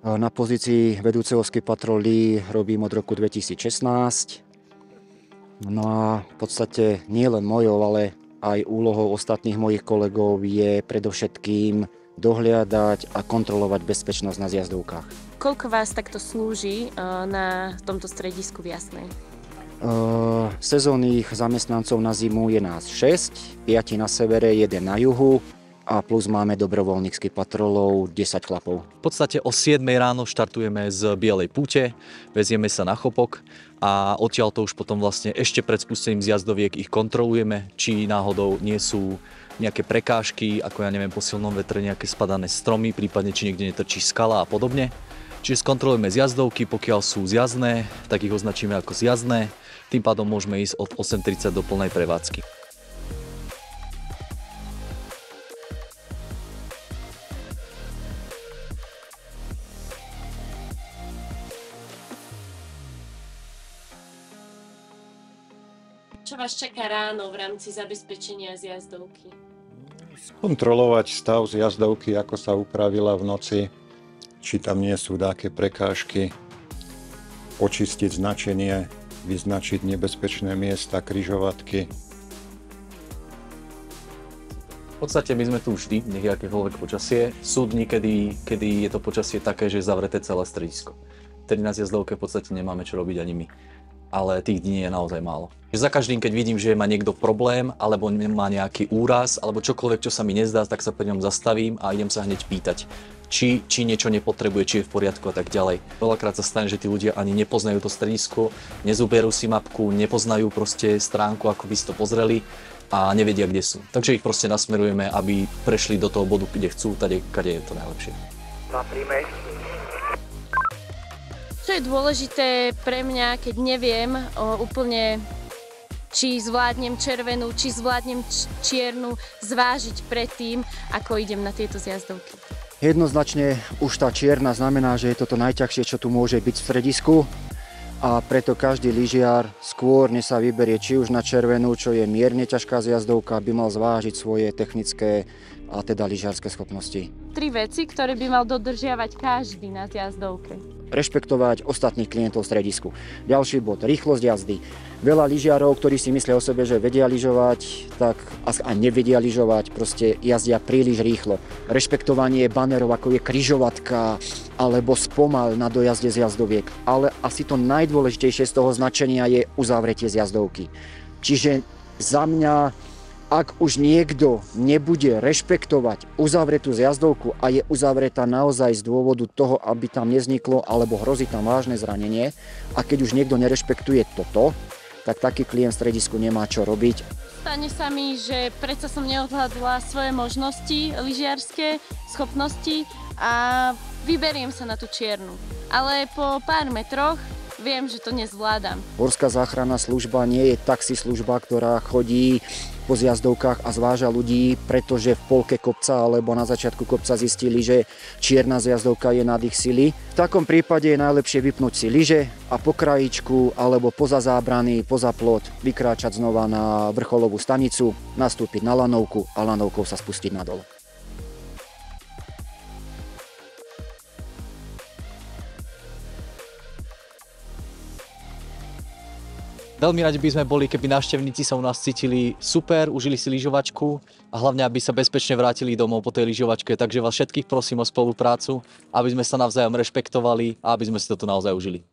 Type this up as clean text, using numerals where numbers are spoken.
Na pozícii vedúceho ski patroly robím od roku 2016. No a v podstate nie len mojou, ale aj úlohou ostatných mojich kolegov je predovšetkým dohliadať a kontrolovať bezpečnosť na zjazdovkách. Koľko vás takto slúži na tomto stredisku v Jasnej? Sezónnych zamestnancov na zimu je nás 6, 5 na severe, 1 na juhu a plus máme dobrovoľných ski patrolov 10 chlapov. V podstate o 7 ráno štartujeme z Bielej púte, vezieme sa na Chopok a odtiaľ to už potom vlastne ešte pred spustením zjazdoviek ich kontrolujeme, či náhodou nie sú nejaké prekážky, ako ja neviem, po silnom vetre nejaké spadané stromy, prípadne či niekde netrčí skala a podobne. Čiže skontrolujeme zjazdovky, pokiaľ sú zjazdné, tak ich označíme ako zjazdné, tým pádom môžeme ísť od 8:30 do plnej prevádzky. Čo vás čaká ráno v rámci zabezpečenia zjazdovky? Kontrolovať stav zjazdovky, ako sa upravila v noci, či tam nie sú dáke prekážky, očistiť značenie, vyznačiť nebezpečné miesta, križovatky. V podstate my sme tu vždy, nech je akékoľvek počasie. Sú dni, kedy je to počasie také, že je zavreté celé stredisko. Tedy na zjazdovke v podstate nemáme čo robiť ani my. Ale tých dní je naozaj málo. Za každým, keď vidím, že má niekto problém, alebo má nejaký úraz, alebo čokoľvek, čo sa mi nezdá, tak sa pri ňom zastavím a idem sa hneď pýtať, či niečo nepotrebuje, či je v poriadku a tak ďalej. Veľakrát sa stane, že tí ľudia ani nepoznajú to stredisko, nezoberú si mapku, nepoznajú proste stránku, ako by si to pozreli a nevedia, kde sú. Takže ich proste nasmerujeme, aby prešli do toho bodu, kde chcú, kade je to najlepšie. Čo je dôležité pre mňa, keď neviem úplne, či zvládnem červenú, či zvládnem čiernu, zvážiť predtým, ako idem na tieto zjazdovky? Jednoznačne už tá čierna znamená, že je toto najťažšie, čo tu môže byť v stredisku a preto každý lyžiar skôr, než sa vyberie či už na červenú, čo je mierne ťažká zjazdovka, by mal zvážiť svoje technické a teda lyžiarske schopnosti. 3 veci, ktoré by mal dodržiavať každý na zjazdovke. Rešpektovať ostatných klientov v stredisku. Ďalší bod, rýchlosť jazdy. Veľa lyžiarov, ktorí si myslia o sebe, že vedia lyžovať, tak a nevedia lyžovať, proste jazdia príliš rýchlo. Rešpektovanie banerov, ako je križovatka alebo spomal na dojazde zjazdoviek. Ale asi to najdôležitejšie z toho značenia je uzavretie zjazdovky. Čiže za mňa, ak už niekto nebude rešpektovať uzavretú zjazdovku a je uzavretá naozaj z dôvodu toho, aby tam nevzniklo alebo hrozí tam vážne zranenie, a keď už niekto nerešpektuje toto, tak taký klient v stredisku nemá čo robiť. Stane sa mi, že predsa som neodhľadla svoje možnosti lyžiarske, schopnosti a vyberiem sa na tú čiernu. Ale po pár metroch viem, že to nezvládam. Horská záchranná služba nie je taxislužba, ktorá chodí po zjazdovkách a zváža ľudí, pretože v polke kopca alebo na začiatku kopca zistili, že čierna zjazdovka je nad ich sily. V takom prípade je najlepšie vypnúť si lyže a po krajičku alebo poza zábrany, poza plot vykráčať znova na vrcholovú stanicu, nastúpiť na lanovku a lanovkou sa spustiť nadol. Veľmi radi by sme boli, keby návštevníci sa u nás cítili super, užili si lyžovačku a hlavne, aby sa bezpečne vrátili domov po tej lyžovačke. Takže vás všetkých prosím o spoluprácu, aby sme sa navzájom rešpektovali a aby sme si to tu naozaj užili.